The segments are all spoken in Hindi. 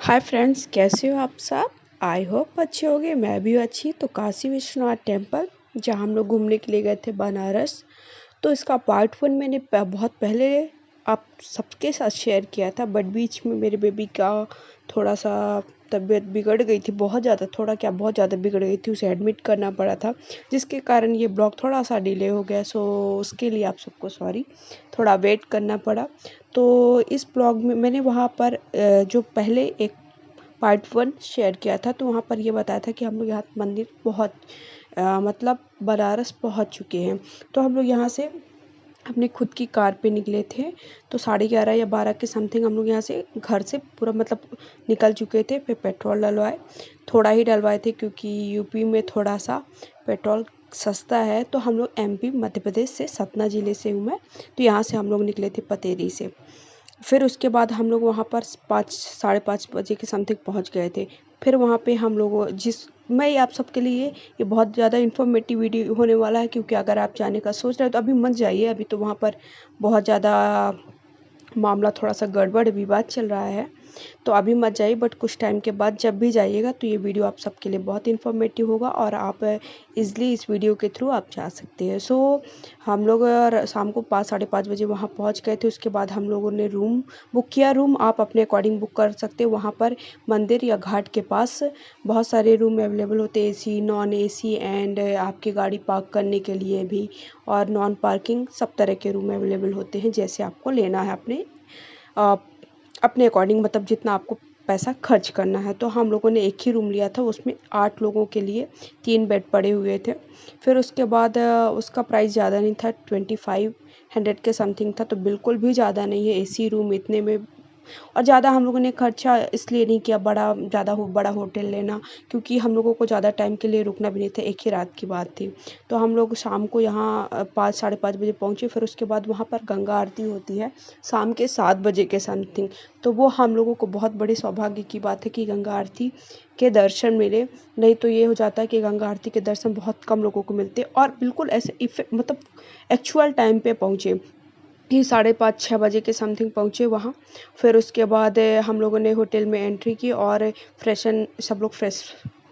हाय फ्रेंड्स, कैसे हो आप सब। आई होप अच्छे होंगे। मैं भी अच्छी। तो काशी विश्वनाथ टेम्पल जहाँ हम लोग घूमने के लिए गए थे बनारस, तो इसका पार्ट 1 मैंने बहुत पहले आप सबके साथ शेयर किया था, बट बीच में मेरे बेबी का थोड़ा सा तबीयत बिगड़ गई थी। बहुत ज़्यादा, थोड़ा क्या बहुत ज़्यादा बिगड़ गई थी, उसे एडमिट करना पड़ा था, जिसके कारण ये ब्लॉग थोड़ा सा डिले हो गया। सो उसके लिए आप सबको सॉरी, थोड़ा वेट करना पड़ा। तो इस ब्लॉग में मैंने वहाँ पर जो पहले एक पार्ट 1 शेयर किया था, तो वहाँ पर ये बताया था कि हम लोग यहाँ मंदिर बहुत मतलब बनारस पहुँच चुके हैं। तो हम लोग यहाँ से अपने खुद की कार पे निकले थे। तो 11:30 या 12 के समथिंग हम लोग यहाँ से घर से पूरा मतलब निकल चुके थे। फिर पेट्रोल डलवाए, थोड़ा ही डलवाए थे क्योंकि यूपी में थोड़ा सा पेट्रोल सस्ता है। तो हम लोग एमपी मध्य प्रदेश से, सतना ज़िले से हूँ मैं, तो यहाँ से हम लोग निकले थे पतेरी से। फिर उसके बाद हम लोग वहाँ पर 5 साढ़े 5 बजे के समथिंग पहुँच गए थे। फिर वहाँ पे हम लोग मैं आप सबके लिए ये बहुत ज़्यादा इन्फॉर्मेटिव वीडियो होने वाला है, क्योंकि अगर आप जाने का सोच रहे हो तो अभी मत जाइए। अभी तो वहाँ पर बहुत ज़्यादा मामला, थोड़ा सा गड़बड़ विवाद चल रहा है, तो अभी मत जाइए। बट कुछ टाइम के बाद जब भी जाइएगा तो ये वीडियो आप सबके लिए बहुत इन्फॉर्मेटिव होगा और आप इजली इस वीडियो के थ्रू आप जा सकते हैं। सो हम लोग शाम को 5 साढ़े 5 बजे वहाँ पहुँच गए थे। उसके बाद हम लोगों ने रूम बुक किया। रूम आप अपने अकॉर्डिंग बुक कर सकते हैं। वहाँ पर मंदिर या घाट के पास बहुत सारे रूम अवेलेबल होते हैं, एसी नॉन एसी एंड आपकी गाड़ी पार्क करने के लिए भी, और नॉन पार्किंग सब तरह के रूम अवेलेबल होते हैं, जैसे आपको लेना है अपने अकॉर्डिंग, मतलब जितना आपको पैसा खर्च करना है। तो हम लोगों ने एक ही रूम लिया था, उसमें 8 लोगों के लिए 3 बेड पड़े हुए थे। फिर उसके बाद उसका प्राइस ज़्यादा नहीं था, 2500 के समथिंग था, तो बिल्कुल भी ज़्यादा नहीं है एसी रूम इतने में। और ज़्यादा हम लोगों ने खर्चा इसलिए नहीं किया बड़ा होटल लेना, क्योंकि हम लोगों को ज़्यादा टाइम के लिए रुकना भी नहीं था, एक ही रात की बात थी। तो हम लोग शाम को यहाँ 5 साढ़े 5 बजे पहुँचे। फिर उसके बाद वहाँ पर गंगा आरती होती है शाम के 7 बजे के समथिंग। तो वो हम लोगों को बहुत बड़ी सौभाग्य की बात है कि गंगा आरती के दर्शन मिले। नहीं तो ये हो जाता है कि गंगा आरती के दर्शन बहुत कम लोगों को मिलते, और बिल्कुल ऐसे मतलब एक्चुअल टाइम पे पहुँचे ही 5:30 6 बजे के समथिंग पहुँचे वहाँ। फिर उसके बाद हम लोगों ने होटल में एंट्री की और सब लोग फ्रेश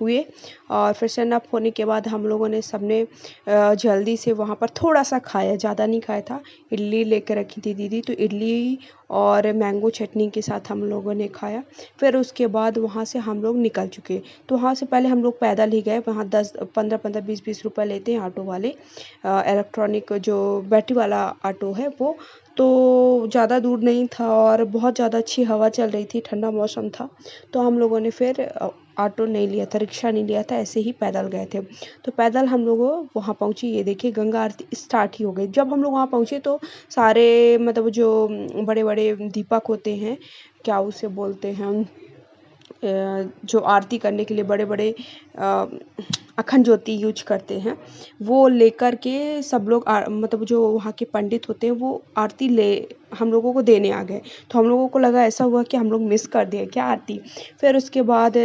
हुए। और फ्रेशन अप होने के बाद हम लोगों ने सबने जल्दी से वहाँ पर थोड़ा सा खाया, ज़्यादा नहीं खाया था। इडली लेकर रखी थी दीदी, तो इडली और मैंगो चटनी के साथ हम लोगों ने खाया। फिर उसके बाद वहाँ से हम लोग निकल चुके। तो वहाँ से पहले हम लोग पैदल ही गए। वहाँ 10 15 15 20 20 रुपए लेते हैं ऑटो वाले, इलेक्ट्रॉनिक जो बैटरी वाला ऑटो है वो। तो ज़्यादा दूर नहीं था और बहुत ज़्यादा अच्छी हवा चल रही थी, ठंडा मौसम था। तो हम लोगों ने फिर ऑटो नहीं लिया था, रिक्शा नहीं लिया था, ऐसे ही पैदल गए थे। तो पैदल हम लोग वहाँ पहुँचे। ये देखिए गंगा आरती स्टार्ट ही हो गई। जब हम लोग वहाँ पहुँचे तो सारे मतलब जो बड़े बड़े दीपक होते हैं, क्या उसे बोलते हैं, जो आरती करने के लिए बड़े बड़े अखंड ज्योति यूज करते हैं, वो लेकर के सब लोग मतलब जो वहाँ के पंडित होते हैं वो आरती ले हम लोगों को देने आ गए। तो हम लोगों को लगा ऐसा हुआ कि हम लोग मिस कर दिए क्या आरती। फिर उसके बाद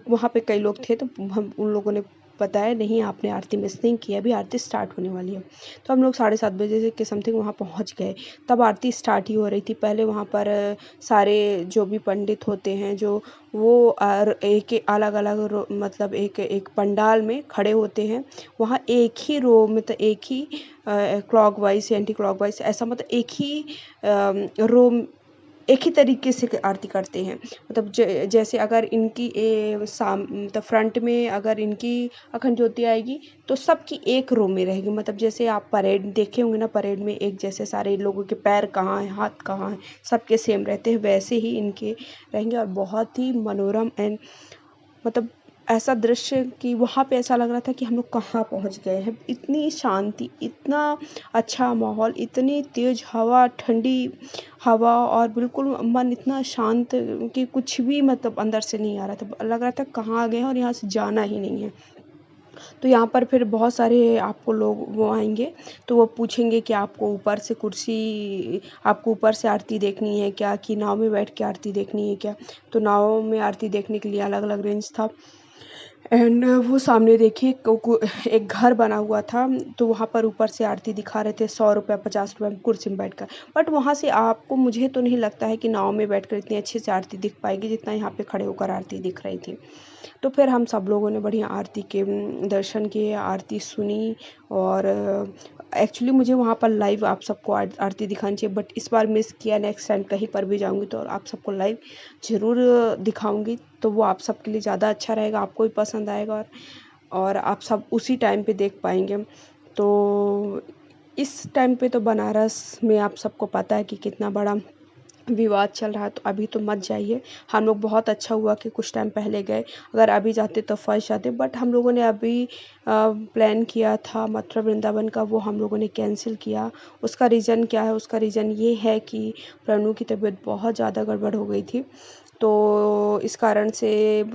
वहाँ पे कई लोग थे, तो हम उन लोगों ने बताया नहीं, आपने आरती मिस नहीं की, अभी आरती स्टार्ट होने वाली है। तो हम लोग 7:30 बजे से के समथिंग वहाँ पहुँच गए। तब आरती स्टार्ट ही हो रही थी। पहले वहाँ पर सारे जो भी पंडित होते हैं, जो वो एक अलग अलग मतलब एक एक पंडाल में खड़े होते हैं। वहाँ एक ही रो मतलब एक ही clockwise anticlockwise, ऐसा मतलब रो एक ही तरीके से आरती करते हैं। मतलब जैसे अगर इनकी मतलब फ्रंट में अगर इनकी अखंड ज्योति आएगी तो सबकी एक रो में रहेगी। मतलब जैसे आप परेड देखे होंगे ना, परेड में एक जैसे सारे लोगों के पैर कहाँ हैं, हाथ कहाँ हैं, सबके सेम रहते हैं, वैसे ही इनके रहेंगे। और बहुत ही मनोरम एंड मतलब ऐसा दृश्य कि वहाँ पे ऐसा लग रहा था कि हम लोग कहाँ पहुँच गए हैं। इतनी शांति, इतना अच्छा माहौल, इतनी तेज हवा, ठंडी हवा, और बिल्कुल मन इतना शांत कि कुछ भी मतलब अंदर से नहीं आ रहा था। लग रहा था कहाँ आ गए हैं और यहाँ से जाना ही नहीं है। तो यहाँ पर फिर बहुत सारे आपको लोग वो आएंगे, तो वो पूछेंगे कि आपको ऊपर से आरती देखनी है क्या, कि नाव में बैठ के आरती देखनी है क्या। तो नाव में आरती देखने के लिए अलग अलग रेंज था। एंड वो सामने देखिए एक घर बना हुआ था, तो वहाँ पर ऊपर से आरती दिखा रहे थे, 100 रुपये 50 रुपये में कुर्सी में बैठकर। बट वहाँ से आपको, मुझे तो नहीं लगता है कि नाव में बैठकर इतनी अच्छे से आरती दिख पाएगी जितना यहाँ पे खड़े होकर आरती दिख रही थी। तो फिर हम सब लोगों ने बढ़िया आरती के दर्शन किए, आरती सुनी। और एक्चुअली मुझे वहाँ पर लाइव आप सबको आरती दिखानी चाहिए, बट इस बार मिस किया। नेक्स्ट टाइम कहीं पर भी जाऊँगी तो आप सबको लाइव ज़रूर दिखाऊंगी, तो वो आप सबके लिए ज़्यादा अच्छा रहेगा, आपको भी पसंद आएगा। और आप सब उसी टाइम पे देख पाएंगे। तो इस टाइम पे तो बनारस में आप सबको पता है कि कितना बड़ा विवाद चल रहा है, तो अभी तो मत जाइए। हम लोग, बहुत अच्छा हुआ कि कुछ टाइम पहले गए, अगर अभी जाते तो फर्स्ट जाते। बट हम लोगों ने अभी प्लान किया था मथुरा वृंदावन का, वो हम लोगों ने कैंसिल किया। उसका रीज़न क्या है? उसका रीज़न ये है कि प्रणु की तबीयत बहुत ज़्यादा गड़बड़ हो गई थी, तो इस कारण से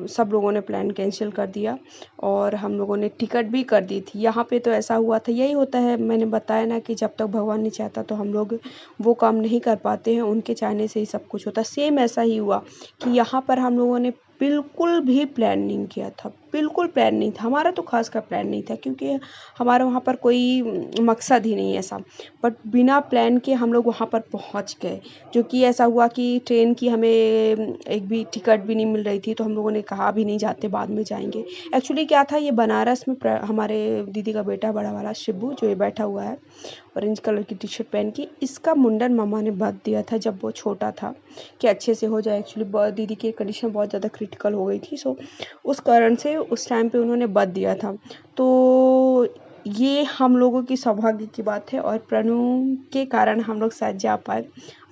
सब लोगों ने प्लान कैंसिल कर दिया और हम लोगों ने टिकट भी कर दी थी। यहाँ पे तो ऐसा हुआ था, यही होता है, मैंने बताया ना कि जब तक भगवान नहीं चाहता तो हम लोग वो काम नहीं कर पाते हैं, उनके चाहने से ही सब कुछ होता है। सेम ऐसा ही हुआ कि यहाँ पर हम लोगों ने बिल्कुल भी प्लान नहीं किया था, बिल्कुल प्लान नहीं था हमारा, तो खास का प्लान नहीं था क्योंकि हमारा वहाँ पर कोई मकसद ही नहीं ऐसा। बट बिना प्लान के हम लोग वहाँ पर पहुँच गए, जो कि ऐसा हुआ कि ट्रेन की हमें एक भी टिकट भी नहीं मिल रही थी, तो हम लोगों ने कहा अभी नहीं जाते, बाद में जाएंगे। एक्चुअली क्या था, ये बनारस में हमारे दीदी का बेटा बड़ा वाला शिबू, जो ये बैठा हुआ है ऑरेंज कलर की टी शर्ट पहन के, इसका मुंडन मामा ने बत दिया था जब वो छोटा था, कि अच्छे से हो जाए। एक्चुअली दीदी की कंडीशन बहुत ज़्यादा क्रिटिकल हो गई थी, सो उस कारण से उस टाइम पे उन्होंने बत दिया था। तो ये हम लोगों की सौभाग्य की बात है, और प्रणु के कारण हम लोग शायद जा पाए,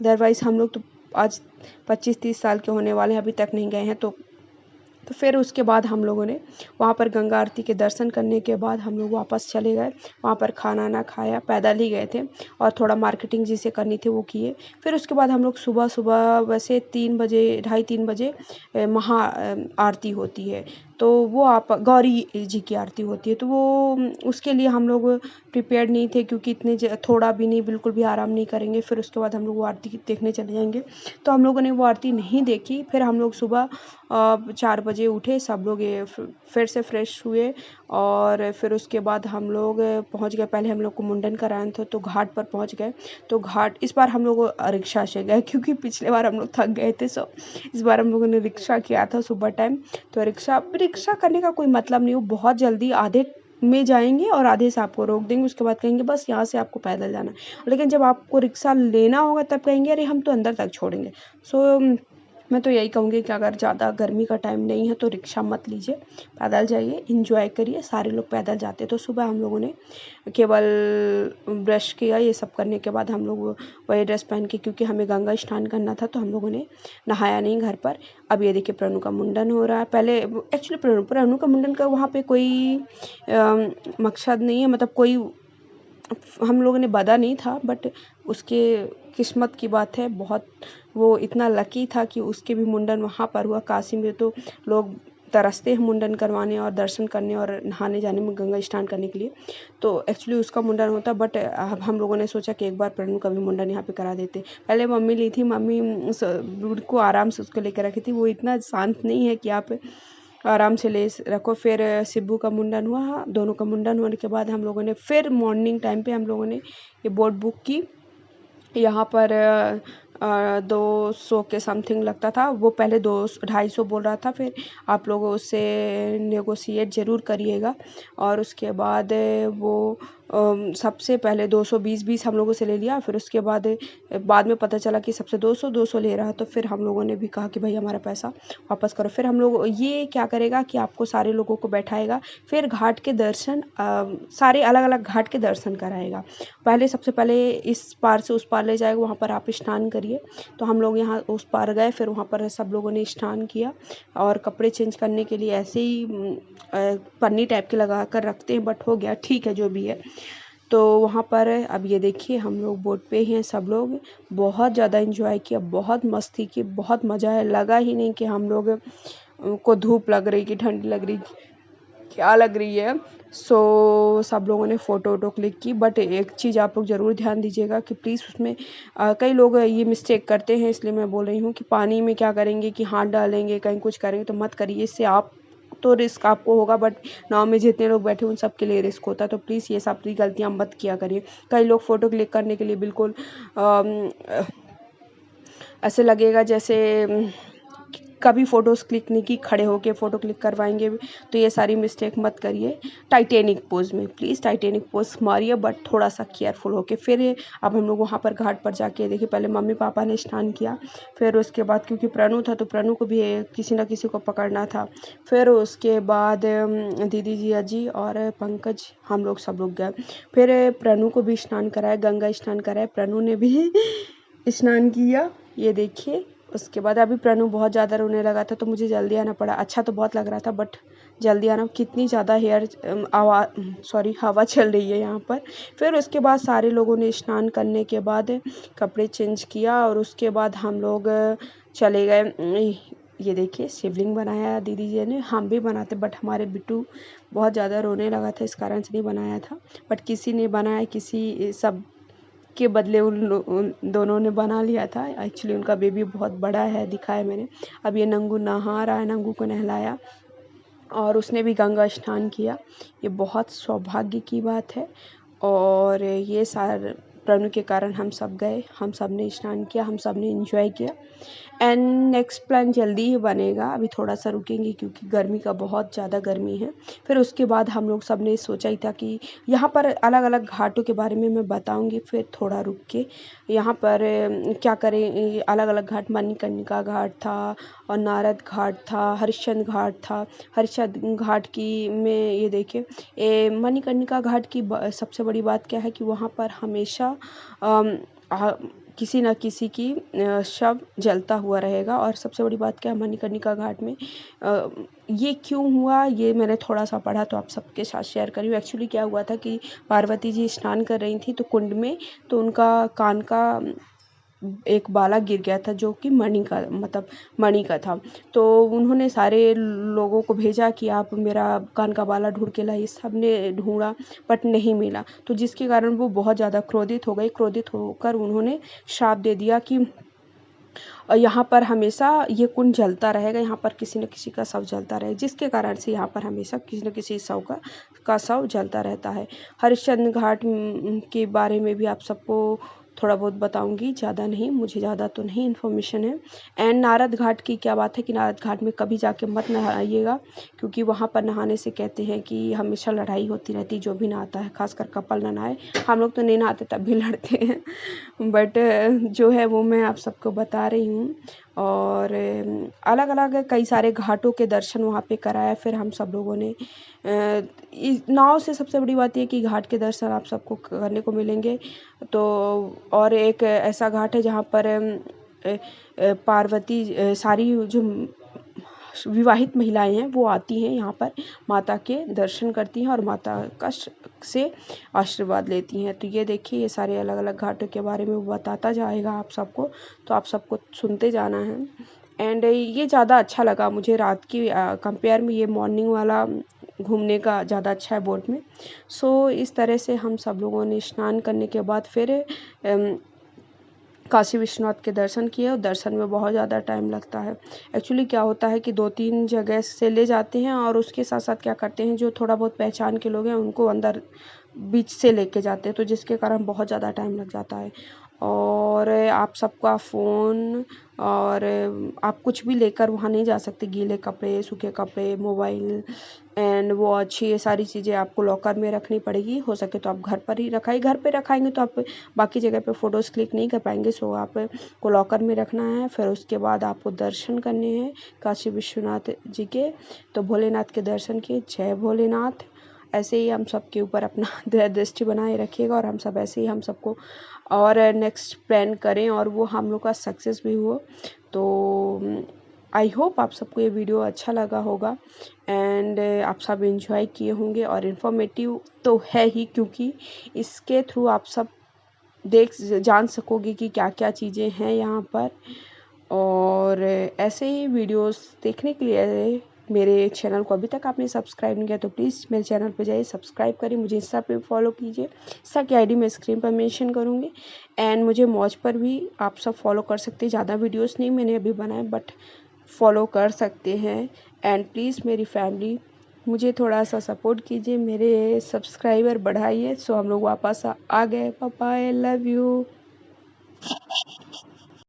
अदरवाइज़ हम लोग तो आज 25-30 साल के होने वाले हैं, अभी तक नहीं गए हैं। तो फिर उसके बाद हम लोगों ने वहाँ पर गंगा आरती के दर्शन करने के बाद हम लोग वापस चले गए। वहाँ पर खाना ना खाया, पैदल ही गए थे, और थोड़ा मार्केटिंग जिसे करनी थी वो किए। फिर उसके बाद हम लोग सुबह सुबह, वैसे 3 बजे, 2:30 3 बजे महा आरती होती है, तो वो आप गौरी जी की आरती होती है, तो वो उसके लिए हम लोग प्रिपेयर्ड नहीं थे, क्योंकि थोड़ा भी नहीं, बिल्कुल भी आराम नहीं करेंगे। फिर उसके बाद हम लोग वो आरती देखने चले जाएंगे, तो हम लोगों ने वो आरती नहीं देखी। फिर हम लोग सुबह 4 बजे उठे, सब लोग ये फिर से फ्रेश हुए, और फिर उसके बाद हम लोग पहुँच गए। पहले हम लोग को मुंडन कराना था, तो घाट पर पहुँच गए। तो घाट इस बार हम लोग रिक्शा से गए, क्योंकि पिछले बार हम लोग थक गए थे, सो इस बार हम लोगों ने रिक्शा किया था सुबह टाइम। तो रिक्शा करने का कोई मतलब नहीं, वो बहुत जल्दी आधे में जाएंगे और आधे से आपको रोक देंगे, उसके बाद कहेंगे बस यहाँ से आपको पैदल जाना है। लेकिन जब आपको रिक्शा लेना होगा तब कहेंगे अरे हम तो अंदर तक छोड़ेंगे। सो मैं तो यही कहूँगी कि अगर ज़्यादा गर्मी का टाइम नहीं है तो रिक्शा मत लीजिए, पैदल जाइए, एंजॉय करिए। सारे लोग पैदल जाते, तो सुबह हम लोगों ने केवल ब्रश किया, ये सब करने के बाद हम लोग वही ड्रेस पहन के, क्योंकि हमें गंगा स्नान करना था, तो हम लोगों ने नहाया नहीं घर पर। अब ये देखिए प्रणु का मुंडन हो रहा है। पहले एक्चुअली प्रणु का मुंडन का वहाँ पे कोई मकसद नहीं है, मतलब कोई हम लोगों ने बदा नहीं था, बट उसके किस्मत की बात है, बहुत वो इतना लकी था कि उसके भी मुंडन वहाँ पर हुआ। काशी में तो लोग तरसते हैं मुंडन करवाने और दर्शन करने और नहाने जाने में, गंगा स्नान करने के लिए। तो एक्चुअली उसका मुंडन होता, बट अब हम लोगों ने सोचा कि एक बार प्रणु का भी मुंडन यहाँ पे करा देते। पहले मम्मी ली थी, मम्मी को आराम से उसको लेकर रखी थी, वो इतना शांत नहीं है कि आप आराम से ले रखो। फिर शिब्बू का मुंडन हुआ, दोनों का मुंडन होने के बाद हम लोगों ने फिर मॉर्निंग टाइम पे हम लोगों ने ये बोट बुक की। यहाँ पर 200 के समथिंग लगता था, वो पहले 200-250 बोल रहा था। फिर आप लोग उससे नेगोशिएट ज़रूर करिएगा। और उसके बाद वो सबसे पहले 220 हम लोगों से ले लिया। फिर उसके बाद में पता चला कि सबसे 200 ले रहा है, तो फिर हम लोगों ने भी कहा कि भाई हमारा पैसा वापस करो। फिर हम लोग ये क्या करेगा कि आपको सारे लोगों को बैठाएगा, फिर घाट के दर्शन, सारे अलग अलग घाट के दर्शन कराएगा। सबसे पहले इस पार से उस पार ले जाएगा, वहाँ पर आप स्नान करिए। तो हम लोग यहाँ उस पार गए, फिर वहाँ पर सब लोगों ने स्नान किया, और कपड़े चेंज करने के लिए ऐसे ही पन्नी टाइप के लगा कर रखते हैं, बट हो गया, ठीक है जो भी है। तो वहाँ पर अब ये देखिए हम लोग बोट पे ही हैं, सब लोग बहुत ज़्यादा एंजॉय किया, बहुत मस्ती की, बहुत मज़ा है। लगा ही नहीं कि हम लोग को धूप लग रही, कि ठंड लग रही, क्या लग रही है। सो सब लोगों ने फ़ोटो वोटो क्लिक की। बट एक चीज़ आप लोग ज़रूर ध्यान दीजिएगा कि प्लीज़ उसमें कई लोग ये मिस्टेक करते हैं, इसलिए मैं बोल रही हूँ कि पानी में क्या करेंगे कि हाथ डालेंगे, कहीं कुछ करेंगे, तो मत करिए। इससे आप तो रिस्क आपको होगा, बट नाव में जितने लोग बैठे उन सब के लिए रिस्क होता है। तो प्लीज़ ये सब गलतियाँ मत किया करिए। कई लोग फ़ोटो क्लिक करने के लिए बिल्कुल ऐसे लगेगा जैसे कभी फ़ोटोज़ क्लिक नहीं की, खड़े होके फ़ोटो क्लिक करवाएंगे। तो ये सारी मिस्टेक मत करिए। टाइटेनिक पोज़ में प्लीज़ टाइटेनिक पोज़ मारिए, बट थोड़ा सा केयरफुल होके। फिर अब हम लोग वहाँ पर घाट पर जाके देखिए, पहले मम्मी पापा ने स्नान किया, फिर उसके बाद क्योंकि प्रणु था तो प्रणु को भी किसी न किसी को पकड़ना था। फिर उसके बाद दीदी जिया जी और पंकज हम लोग सब लोग गए। फिर प्रणु को भी स्नान कराया, गंगा स्नान कराया, प्रणु ने भी स्नान किया। ये देखिए, उसके बाद अभी प्रणु बहुत ज़्यादा रोने लगा था तो मुझे जल्दी आना पड़ा। अच्छा तो बहुत लग रहा था, बट जल्दी आना, कितनी ज़्यादा हवा चल रही है यहाँ पर। फिर उसके बाद सारे लोगों ने स्नान करने के बाद कपड़े चेंज किया और उसके बाद हम लोग चले गए। ये देखिए, शिवलिंग बनाया दीदी जी ने, हम भी बनाते, बट हमारे बिट्टू बहुत ज़्यादा रोने लगा था, इस कारण से नहीं बनाया था। बट किसी ने बनाया, किसी सब के बदले उन दोनों ने बना लिया था। एक्चुअली उनका बेबी बहुत बड़ा है, दिखाया मैंने। अब ये नंगू नहा रहा है, नंगू को नहलाया और उसने भी गंगा स्नान किया। ये बहुत सौभाग्य की बात है। और ये सार प्रणु के कारण हम सब गए, हम सब ने स्नान किया, हम सब ने एंजॉय किया। एंड नेक्स्ट प्लान जल्दी ही बनेगा, अभी थोड़ा सा रुकेंगे क्योंकि गर्मी का बहुत ज़्यादा गर्मी है। फिर उसके बाद हम लोग सब ने सोचा ही था कि यहाँ पर अलग अलग घाटों के बारे में मैं बताऊँगी। फिर थोड़ा रुक के यहाँ पर क्या करें, अलग अलग घाट, मणिकर्णिका घाट था और नारद घाट था, हरिश्चंद्र घाट था। हरिश्चंद्र घाट की में ये देखिए, मणिकर्णिका घाट की सबसे बड़ी बात क्या है कि वहाँ पर हमेशा किसी न किसी की शव जलता हुआ रहेगा। और सबसे बड़ी बात क्या है मणिकर्णिका घाट में, ये क्यों हुआ ये मैंने थोड़ा सा पढ़ा तो आप सबके साथ शेयर करी हूँ। एक्चुअली क्या हुआ था कि पार्वती जी स्नान कर रही थी तो कुंड में, तो उनका कान का एक बाला गिर गया था जो कि मणि का था। तो उन्होंने सारे लोगों को भेजा कि आप मेरा कान का बाला ढूंढ के लाइए। सब ने ढूंढा बट नहीं मिला, तो जिसके कारण वो बहुत ज़्यादा क्रोधित हो गई। क्रोधित होकर उन्होंने श्राप दे दिया कि यहाँ पर हमेशा ये कुंड जलता रहेगा, यहाँ पर किसी न किसी का शव जलता रहे, जिसके कारण से यहाँ पर हमेशा किसी न किसी का शव जलता रहता है। हरिश्चंद्र घाट के बारे में भी आप सबको थोड़ा बहुत बताऊंगी, ज़्यादा नहीं, मुझे ज़्यादा तो नहीं इन्फॉर्मेशन है। एंड नारद घाट की क्या बात है कि नारद घाट में कभी जाके मत नहाइएगा, क्योंकि वहाँ पर नहाने से कहते हैं कि हमेशा लड़ाई होती रहती, जो भी नहाता है, खासकर कपल ना नहाए। हम लोग तो नहीं नहाते तब भी लड़ते हैं, बट जो है वो मैं आप सबको बता रही हूँ। और अलग अलग कई सारे घाटों के दर्शन वहाँ पे कराया। फिर हम सब लोगों ने इस नाव से सबसे बड़ी बात ये कि घाट के दर्शन आप सबको करने को मिलेंगे। तो और एक ऐसा घाट है जहाँ पर पार्वती सारी जो विवाहित महिलाएं हैं वो आती हैं यहाँ पर, माता के दर्शन करती हैं और माता का से आशीर्वाद लेती हैं। तो ये देखिए, ये सारे अलग अलग घाटों के बारे में वो बताता जाएगा आप सबको, तो आप सबको सुनते जाना है। एंड ये ज़्यादा अच्छा लगा मुझे रात की कंपेयर में, ये मॉर्निंग वाला घूमने का ज़्यादा अच्छा है बोट में। सो इस तरह से हम सब लोगों ने स्नान करने के बाद फिर काशी विश्वनाथ के दर्शन किए, और दर्शन में बहुत ज़्यादा टाइम लगता है। एक्चुअली क्या होता है कि 2-3 जगह से ले जाते हैं और उसके साथ साथ क्या करते हैं, जो थोड़ा बहुत पहचान के लोग हैं उनको अंदर बीच से लेके जाते हैं, तो जिसके कारण बहुत ज़्यादा टाइम लग जाता है। और आप सबका फ़ोन और आप कुछ भी लेकर वहाँ नहीं जा सकते, गीले कपड़े, सूखे कपड़े, मोबाइल एंड वॉच, ये सारी चीज़ें आपको लॉकर में रखनी पड़ेगी। हो सके तो आप घर पर ही रखाइए, घर पे रखाएंगे तो आप बाकी जगह पे फ़ोटोज़ क्लिक नहीं कर पाएंगे। सो आप को लॉकर में रखना है। फिर उसके बाद आपको दर्शन करने हैं काशी विश्वनाथ जी के। तो भोलेनाथ के दर्शन किए, जय भोलेनाथ। ऐसे ही हम सब के ऊपर अपना दृष्टि बनाए रखिएगा और हम सब ऐसे ही हम सबको और नेक्स्ट प्लान करें और वो हम लोग का सक्सेस भी हो। तो आई होप आप सबको ये वीडियो अच्छा लगा होगा एंड आप सब एंजॉय किए होंगे, और इन्फॉर्मेटिव तो है ही क्योंकि इसके थ्रू आप सब जान सकोगे कि क्या क्या चीज़ें हैं यहाँ पर। और ऐसे ही वीडियोस देखने के लिए मेरे चैनल को अभी तक आपने सब्सक्राइब नहीं किया तो प्लीज़ मेरे चैनल पे जाइए, सब्सक्राइब करिए, मुझे इंस्टा पे फॉलो कीजिए। इंस्टा की आईडी मैं स्क्रीन पर मेंशन करूँगी। एंड मुझे मौज पर भी आप सब फॉलो कर सकते हैं। ज़्यादा वीडियोस नहीं मैंने अभी बनाए, बट फॉलो कर सकते हैं। एंड प्लीज़ मेरी फैमिली मुझे थोड़ा सा सपोर्ट कीजिए, मेरे सब्सक्राइबर बढ़ाइए। सो हम लोग वापस आ गए। Bye bye, love you.